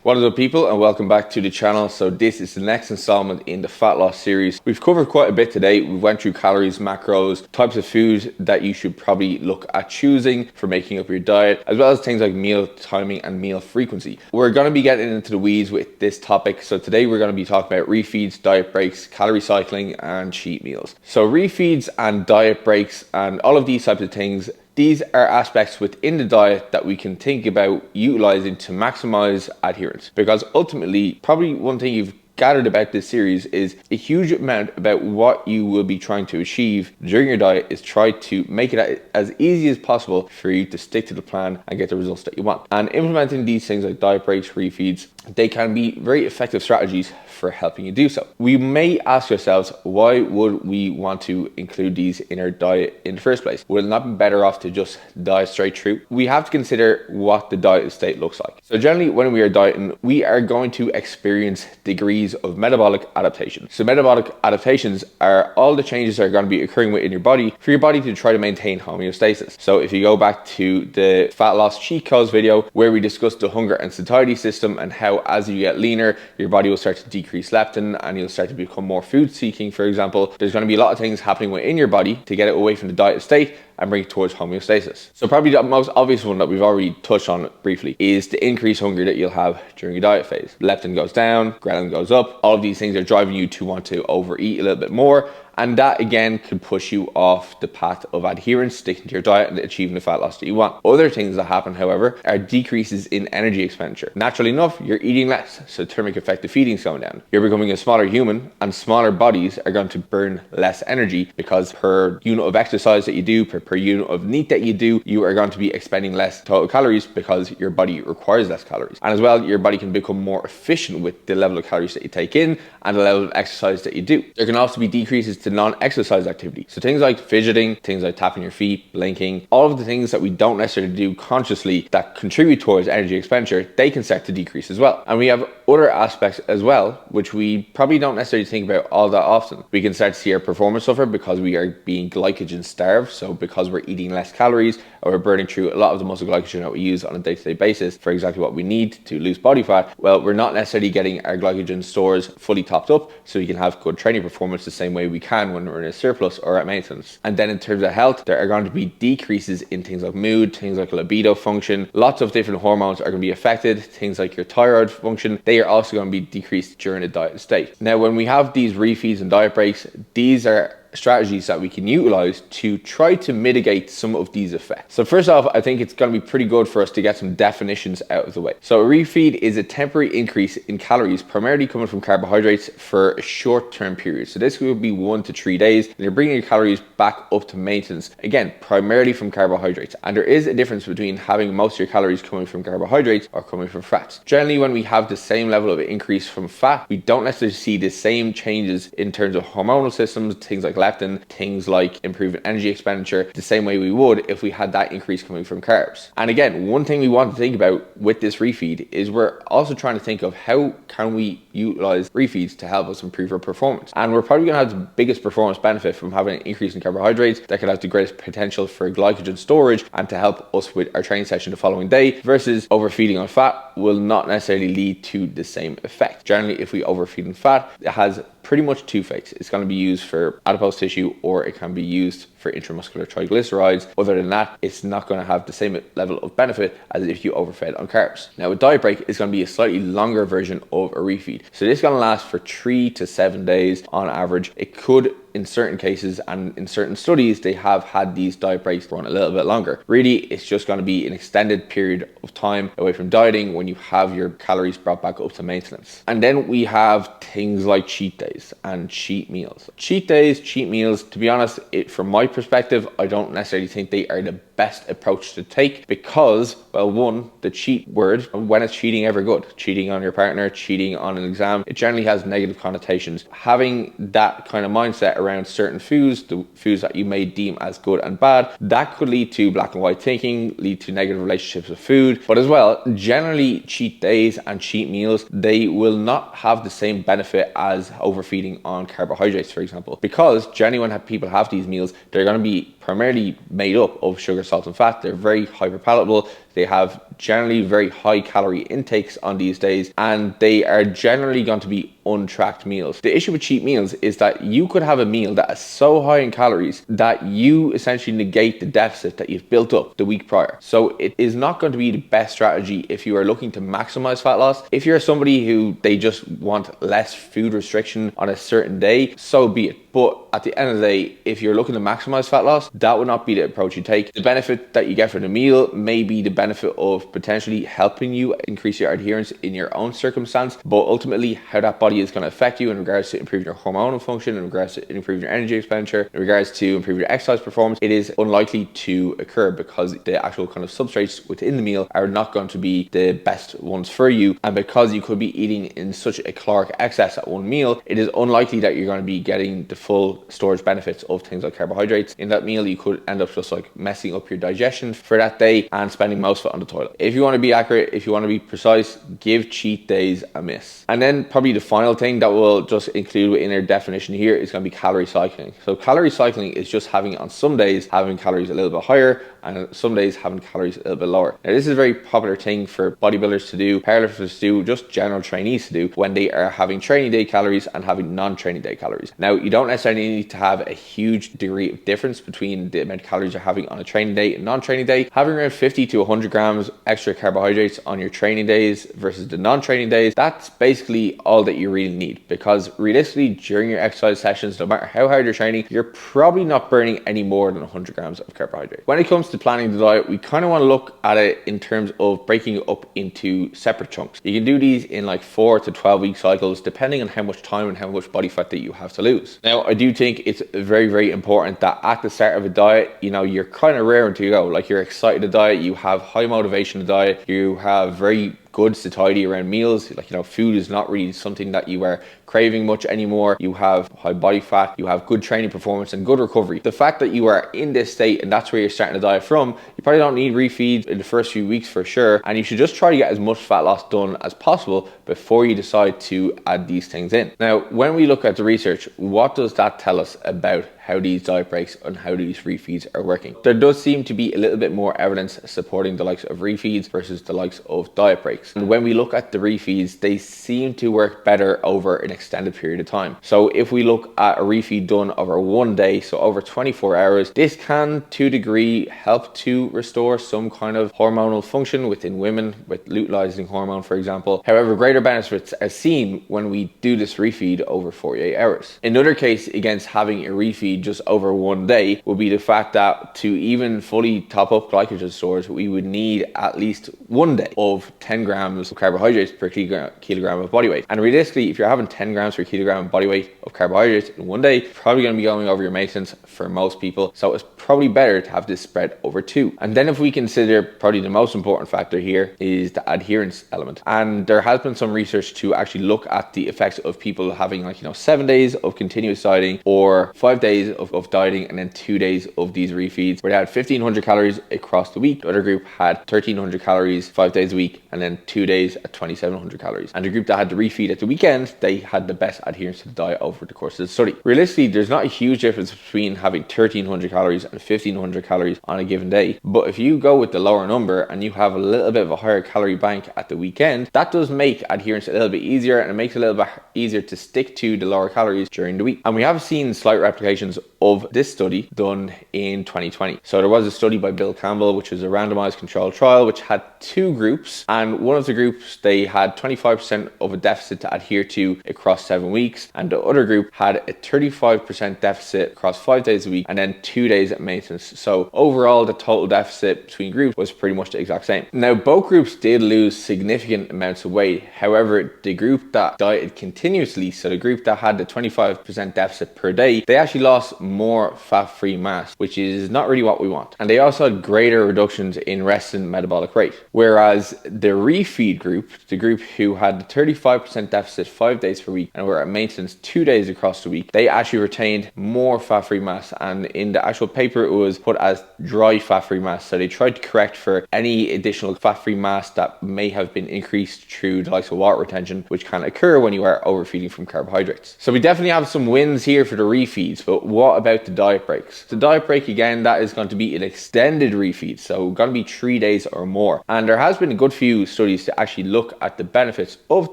What is up, people, and welcome back to the channel. So this is the next installment in the fat loss series. We've covered quite a bit today. We went through calories, macros, types of food that you should probably look at choosing for making up your diet, as well as things like meal timing and meal frequency. We're going to be getting into the weeds with this topic. So today we're going to be talking about refeeds, diet breaks, calorie cycling, and cheat meals. So refeeds and diet breaks and all of these types of things, these are aspects within the diet that we can think about utilizing to maximize adherence, because ultimately, probably one thing you've gathered about this series is a huge amount about what you will be trying to achieve during your diet is try to make it as easy as possible for you to stick to the plan and get the results that you want. And implementing these things like diet breaks, refeeds, they can be very effective strategies for helping you do so. We may ask ourselves, why would we want to include these in our diet in the first place? Would it not be better off to just diet straight through? We have to consider what the diet state looks like. So generally, when we are dieting, we are going to experience degrees of metabolic adaptation. So metabolic adaptations are all the changes that are going to be occurring within your body for your body to try to maintain homeostasis. So if you go back to the fat loss cheat codes video where we discussed the hunger and satiety system and how as you get leaner, your body will start to decrease leptin and you'll start to become more food seeking, for example, there's going to be a lot of things happening within your body to get it away from the diet state and bring it towards homeostasis. So probably the most obvious one that we've already touched on briefly is the increased hunger that you'll have during your diet phase. Leptin goes down, ghrelin goes up. All of these things are driving you to want to overeat a little bit more. And that again could push you off the path of adherence, sticking to your diet and achieving the fat loss that you want. Other things that happen, however, are decreases in energy expenditure. Naturally enough, you're eating less, so thermic effective feeding is going down. You're becoming a smaller human, and smaller bodies are going to burn less energy because per unit of exercise that you do, per unit of NEAT that you do, you are going to be expending less total calories because your body requires less calories. And as well, your body can become more efficient with the level of calories that you take in and the level of exercise that you do. There can also be decreases to non-exercise activity. So things like fidgeting, things like tapping your feet, blinking, all of the things that we don't necessarily do consciously that contribute towards energy expenditure, they can start to decrease as well. And we have other aspects as well, which we probably don't necessarily think about all that often. We can start to see our performance suffer because we are being glycogen starved. So because we're eating less calories, or we're burning through a lot of the muscle glycogen that we use on a day-to-day basis for exactly what we need to lose body fat, well, we're not necessarily getting our glycogen stores fully topped up so we can have good training performance the same way we can when we're in a surplus or at maintenance. And then in terms of health, there are going to be decreases in things like mood, things like libido function. Lots of different hormones are going to be affected. Things like your thyroid function, they are also going to be decreased during the diet state. Now, when we have these refeeds and diet breaks, these are strategies that we can utilize to try to mitigate some of these effects. So first off, I think it's going to be pretty good for us to get some definitions out of the way. So a refeed is a temporary increase in calories primarily coming from carbohydrates for a short-term period. So this will be 1 to 3 days, and you're bringing your calories back up to maintenance, again, primarily from carbohydrates. And there is a difference between having most of your calories coming from carbohydrates or coming from fats. Generally, when we have the same level of increase from fat, we don't necessarily see the same changes in terms of hormonal systems, things like leptin, things like improving energy expenditure, the same way we would if we had that increase coming from carbs. And again, one thing we want to think about with this refeed is we're also trying to think of how can we utilize refeeds to help us improve our performance. And we're probably going to have the biggest performance benefit from having an increase in carbohydrates that could have the greatest potential for glycogen storage and to help us with our training session the following day, versus overfeeding on fat will not necessarily lead to the same effect. Generally, if we overfeed on fat, it has pretty much two fates. It's going to be used for adipose tissue, or it can be used for intramuscular triglycerides. Other than that, it's not going to have the same level of benefit as if you overfed on carbs. Now, a diet break is going to be a slightly longer version of a refeed. So this is going to last for 3 to 7 days on average. It could, in certain cases and in certain studies, they have had these diet breaks run a little bit longer. Really, it's just going to be an extended period of time away from dieting when you have your calories brought back up to maintenance. And then we have things like cheat days and cheat meals. Cheat days, cheat meals, to be honest, from my perspective, I don't necessarily think they are the best approach to take because, well, one, the cheat word, when is cheating ever good? Cheating on your partner, cheating on an exam, it generally has negative connotations. Having that kind of mindset around certain foods, the foods that you may deem as good and bad, that could lead to black and white thinking, lead to negative relationships with food. But as well, generally cheat days and cheat meals, they will not have the same benefit as overfeeding on carbohydrates, for example, because generally when people have these meals, they're going to be primarily made up of sugar, salt and fat. They're very hyper palatable. They have generally very high calorie intakes on these days, and they are generally going to be untracked meals. The issue with cheat meals is that you could have a meal that is so high in calories that you essentially negate the deficit that you've built up the week prior. So it is not going to be the best strategy if you are looking to maximize fat loss. If you're somebody who they just want less food restriction on a certain day, so be it. But at the end of the day, if you're looking to maximize fat loss, that would not be the approach you take. The benefit that you get from the meal may be the benefit of potentially helping you increase your adherence in your own circumstance, but ultimately how that body is going to affect you in regards to improving your hormonal function, in regards to improving your energy expenditure, in regards to improving your exercise performance, it is unlikely to occur because the actual kind of substrates within the meal are not going to be the best ones for you. And because you could be eating in such a caloric excess at one meal, it is unlikely that you're going to be getting the full storage benefits of things like carbohydrates in that meal. You could end up just like messing up your digestion for that day and spending most of it on the toilet. If you want to be accurate, if you want to be precise, give cheat days a miss. And then probably the final thing that we'll just include within our definition here is going to be calorie cycling. So calorie cycling is just having on some days having calories a little bit higher and some days having calories a little bit lower. Now this is a very popular thing for bodybuilders to do, powerlifters to do, just general trainees to do when they are having training day calories and having non-training day calories. Now you don't necessarily need to have a huge degree of difference between the amount of calories you're having on a training day and non-training day. Having around 50 to 100 grams extra carbohydrates on your training days versus the non-training days, that's basically all that you really need, because realistically during your exercise sessions, no matter how hard you're training, you're probably not burning any more than 100 grams of carbohydrate. When it comes to planning the diet, we kind of want to look at it in terms of breaking it up into separate chunks. You can do these in like 4 to 12 week cycles depending on how much time and how much body fat that you have to lose. Now I do think it's very, very important that at the start of a diet, you know, you're kind of raring to go. Like you're excited to diet, you have high motivation to diet, you have very good satiety around meals. Like, you know, food is not really something that you are craving much anymore. You have high body fat, you have good training performance and good recovery. The fact that you are in this state and that's where you're starting to diet from, you probably don't need refeeds in the first few weeks for sure. And you should just try to get as much fat loss done as possible before you decide to add these things in. Now, when we look at the research, what does that tell us about how these diet breaks and how these refeeds are working? There does seem to be a little bit more evidence supporting the likes of refeeds versus the likes of diet breaks. And when we look at the refeeds, they seem to work better over an extended period of time. So if we look at a refeed done over one day, so over 24 hours, this can to a degree help to restore some kind of hormonal function within women with luteinizing hormone, for example. However, greater benefits are seen when we do this refeed over 48 hours. Another case against having a refeed just over one day would be the fact that to even fully top up glycogen stores, we would need at least 1 day of 10 grams of carbohydrates per kilogram of body weight. And realistically, if you're having 10 grams per kilogram of body weight of carbohydrates in 1 day, you're probably going to be going over your maintenance for most people. So it's probably better to have this spread over 2. And then if we consider probably the most important factor here is the adherence element. And there has been some research to actually look at the effects of people having 7 days of continuous dieting or 5 days of dieting and then 2 days of these refeeds where they had 1500 calories across the week. The other group had 1300 calories 5 days a week and then 2 days at 2700 calories. And the group that had the refeed at the weekend, they had the best adherence to the diet over the course of the study. Realistically, there's not a huge difference between having 1300 calories and 1500 calories on a given day. But if you go with the lower number and you have a little bit of a higher calorie bank at the weekend, that does make adherence a little bit easier and it makes it a little bit easier to stick to the lower calories during the week. And we have seen slight replications of this study done in 2020. So there was a study by Bill Campbell, which was a randomized controlled trial, which had 2 groups. And one of the groups, they had 25% of a deficit to adhere to across 7 weeks. And the other group had a 35% deficit across 5 days a week and then 2 days at maintenance. So overall, the total deficit between groups was pretty much the exact same. Now, both groups did lose significant amounts of weight. However, the group that dieted continuously, so the group that had the 25% deficit per day, they actually lost more fat-free mass, which is not really what we want. And they also had greater reductions in resting metabolic rate. Whereas the refeed group, the group who had the 35% deficit 5 days per week and were at maintenance 2 days across the week, they actually retained more fat-free mass. And in the actual paper, it was put as dry fat-free mass. So they tried to correct for any additional fat-free mass that may have been increased through the likes of water retention, which can occur when you are overfeeding from carbohydrates. So we definitely have some wins here for the refeeds, but what about the diet breaks? The diet break, again, that is going to be an extended refeed, so going to be 3 days or more. And there has been a good few studies to actually look at the benefits of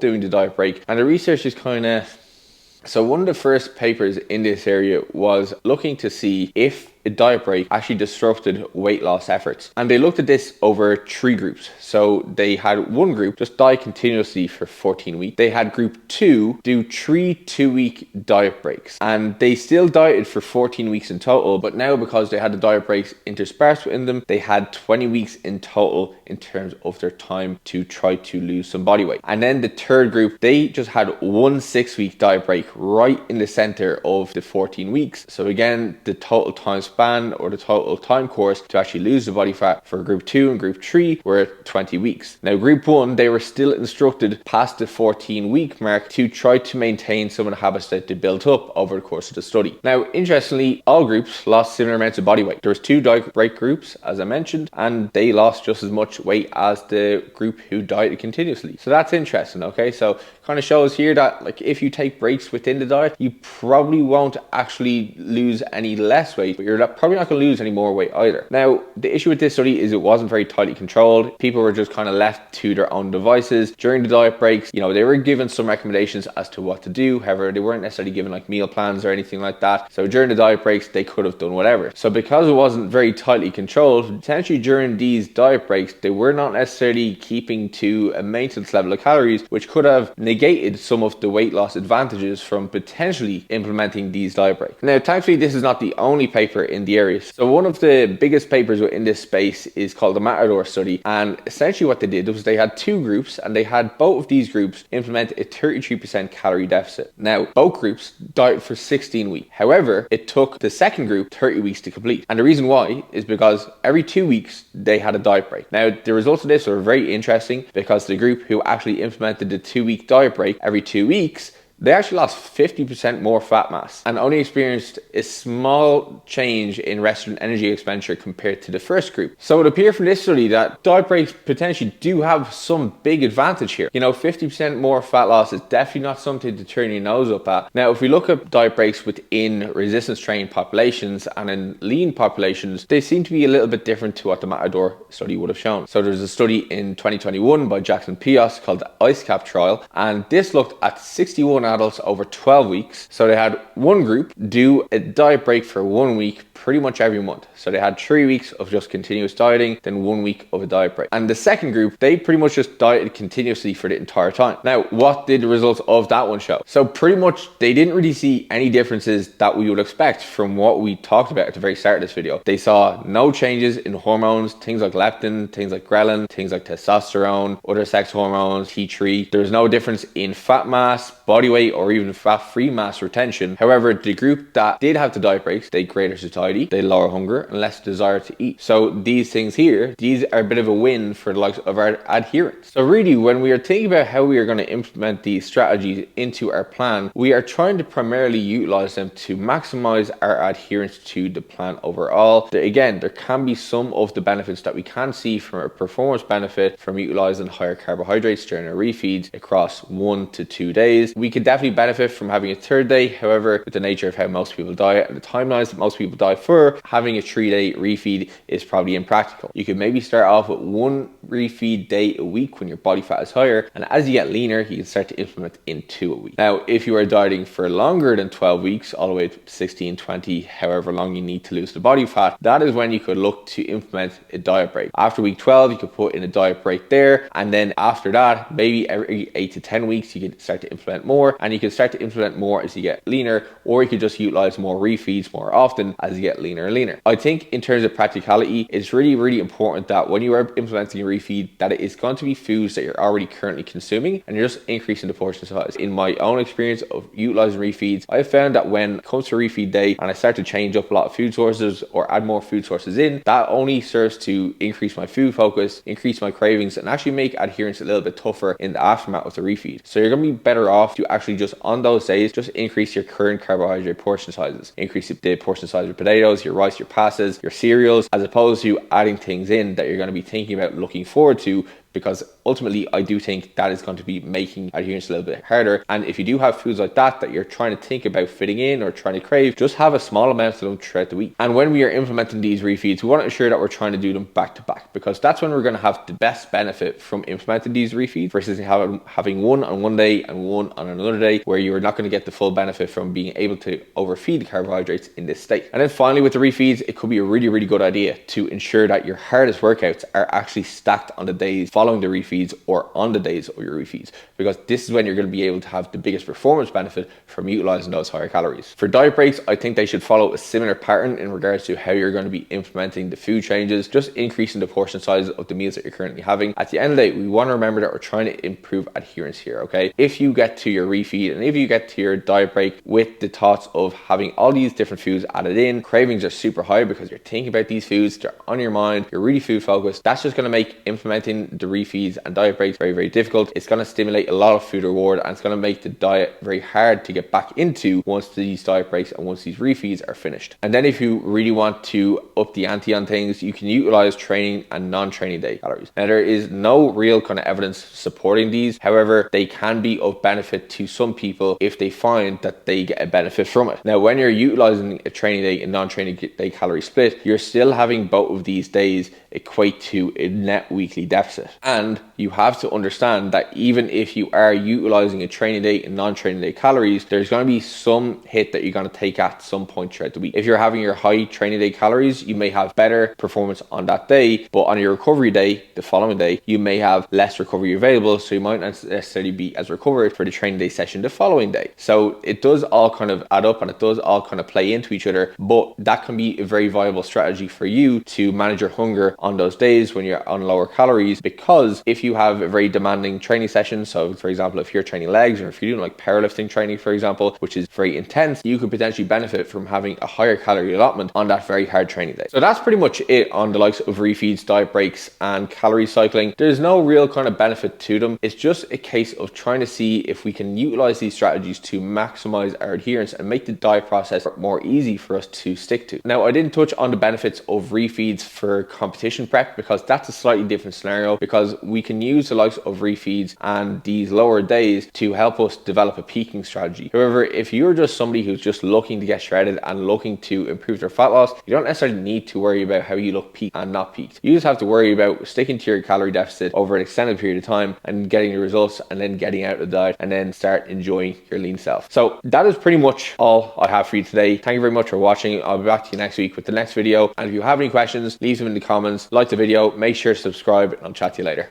doing the diet break, and the research is kind of... So one of the first papers in this area was looking to see if a diet break actually disrupted weight loss efforts. And they looked at this over 3 groups. So they had one group just diet continuously for 14 weeks. They had group 2 do 3 2-week diet breaks. And they still dieted for 14 weeks in total, but now because they had the diet breaks interspersed within them, they had 20 weeks in total in terms of their time to try to lose some body weight. And then the third group, they just had one 6-week diet break right in the center of the 14 weeks. So again, the total time span or the total time course to actually lose the body fat for group 2 and group 3 were 20 weeks. Now group 1, they were still instructed past the 14-week mark to try to maintain some of the habits that they built up over the course of the study. Now interestingly, all groups lost similar amounts of body weight. There was 2 diet break groups, as I mentioned, and they lost just as much weight as the group who dieted continuously. So that's interesting. Okay, so kind of shows here that like if you take breaks within the diet, you probably won't actually lose any less weight, but you're probably not going to lose any more weight either. Now the issue with this study is it wasn't very tightly controlled. People were just kind of left to their own devices during the diet breaks. You know, they were given some recommendations as to what to do. However, they weren't necessarily given like meal plans or anything like that. So during the diet breaks, they could have done whatever. So because it wasn't very tightly controlled, potentially during these diet breaks, they were not necessarily keeping to a maintenance level of calories, which could have negated some of the weight loss advantages from potentially implementing these diet breaks. Now, thankfully, this is not the only paper in the area. So one of the biggest papers in this space is called the Matador Study. And essentially what they did was they had 2 groups, and they had both of these groups implement a 33% calorie deficit. Now, both groups dieted for 16 weeks. However, it took the second group 30 weeks to complete. And the reason why is because every 2 weeks, they had a diet break. Now, the results of this are very interesting because the group who actually implemented the 2-week diet break every 2 weeks, they actually lost 50% more fat mass and only experienced a small change in restaurant energy expenditure compared to the first group. So it appeared from this study that diet breaks potentially do have some big advantage here. You know, 50% more fat loss is definitely not something to turn your nose up at. Now, if we look at diet breaks within resistance training populations and in lean populations, they seem to be a little bit different to what the Matador study would have shown. So there's a study in 2021 by Jackson Pios called the Ice Cap trial, and this looked at 61 adults over 12 weeks. So they had one group do a diet break for 1 week pretty much every month. So they had 3 weeks of just continuous dieting, then 1 week of a diet break. And the second group, they pretty much just dieted continuously for the entire time. Now, what did the results of that one show? So pretty much they didn't really see any differences that we would expect from what we talked about at the very start of this video. They saw no changes in hormones, things like leptin, things like ghrelin, things like testosterone, other sex hormones, T3. There was no difference in fat mass, body weight, or even fat-free mass retention. However, the group that did have the diet breaks, they had greater satiety, they had lower hunger, and less desire to eat. So these things here, these are a bit of a win for the likes of our adherence. So really, when we are thinking about how we are going to implement these strategies into our plan, we are trying to primarily utilize them to maximize our adherence to the plan overall. Again, there can be some of the benefits that we can see from a performance benefit from utilizing higher carbohydrates during our refeeds across 1 to 2 days. We could definitely benefit from having a third day. However, with the nature of how most people diet and the timelines that most people diet for, having a 3-day refeed is probably impractical. You could maybe start off with 1 refeed day a week when your body fat is higher, and as you get leaner, you can start to implement in 2 a week. Now, if you are dieting for longer than 12 weeks, all the way to 16, 20, however long you need to lose the body fat, that is when you could look to implement a diet break. After week 12, you could put in a diet break there, and then after that, maybe every 8 to 10 weeks, you could start to implement more, and you can start to implement more as you get leaner, or you could just utilize more refeeds more often as you get leaner and leaner. I think in terms of practicality, it's really, really important that when you are implementing a refeed, that it is going to be foods that you're already currently consuming, and you're just increasing the portion size. In my own experience of utilizing refeeds, I found that when it comes to refeed day and I start to change up a lot of food sources or add more food sources in, that only serves to increase my food focus, increase my cravings, and actually make adherence a little bit tougher in the aftermath of the refeed. So you're going to be better off to actually just on those days, just increase your current carbohydrate portion sizes. Increase the portion size of potatoes, your rice, your pastas, your cereals, as opposed to adding things in that you're going to be thinking about looking forward to, because ultimately I do think that is going to be making adherence a little bit harder. And if you do have foods like that you're trying to think about fitting in or trying to crave, just have a small amount of them throughout the week. And when we are implementing these refeeds, we want to ensure that we're trying to do them back to back, because that's when we're going to have the best benefit from implementing these refeeds versus having one on one day and one on another day, where you're not going to get the full benefit from being able to overfeed the carbohydrates in this state. And then finally, with the refeeds, it could be a really good idea to ensure that your hardest workouts are actually stacked on the days following the refeeds or on the days of your refeeds, because this is when you're going to be able to have the biggest performance benefit from utilizing those higher calories. For diet breaks, I think they should follow a similar pattern in regards to how you're going to be implementing the food changes, just increasing the portion sizes of the meals that you're currently having. At the end of the day, we want to remember that we're trying to improve adherence here, okay? If you get to your refeed and if you get to your diet break with the thoughts of having all these different foods added in, cravings are super high because you're thinking about these foods, they're on your mind, you're really food focused, that's just going to make implementing the refeeds and diet breaks very difficult. It's going to stimulate a lot of food reward, and it's going to make the diet very hard to get back into once these diet breaks and once these refeeds are finished. And then if you really want to up the ante on things, you can utilize training and non-training day calories. Now, there is no real kind of evidence supporting these. However, they can be of benefit to some people if they find that they get a benefit from it. Now, when you're utilizing a training day and non-training day calorie split, you're still having both of these days equate to a net weekly deficit. And you have to understand that even if you are utilizing a training day and non-training day calories, there's going to be some hit that you're going to take at some point throughout the week. If you're having your high training day calories, you may have better performance on that day, but on your recovery day, the following day, you may have less recovery available, so you might not necessarily be as recovered for the training day session the following day. So it does all kind of add up and it does all kind of play into each other, but that can be a very viable strategy for you to manage your hunger on those days when you're on lower calories. Because if you have a very demanding training session, so for example, if you're training legs or if you're doing like powerlifting training, for example, which is very intense, you could potentially benefit from having a higher calorie allotment on that very hard training day. So that's pretty much it on the likes of refeeds, diet breaks, and calorie cycling. There's no real kind of benefit to them. It's just a case of trying to see if we can utilize these strategies to maximize our adherence and make the diet process more easy for us to stick to. Now, I didn't touch on the benefits of refeeds for competition prep, because that's a slightly different scenario, because we can use the likes of refeeds and these lower days to help us develop a peaking strategy. However, if you're just somebody who's just looking to get shredded and looking to improve their fat loss, you don't necessarily need to worry about how you look peaked and not peaked. You just have to worry about sticking to your calorie deficit over an extended period of time and getting the results, and then getting out of the diet and then start enjoying your lean self. So that is pretty much all I have for you today. Thank you very much for watching. I'll be back to you next week with the next video. And if you have any questions, leave them in the comments, like the video, make sure to subscribe, and I'll chat to you later.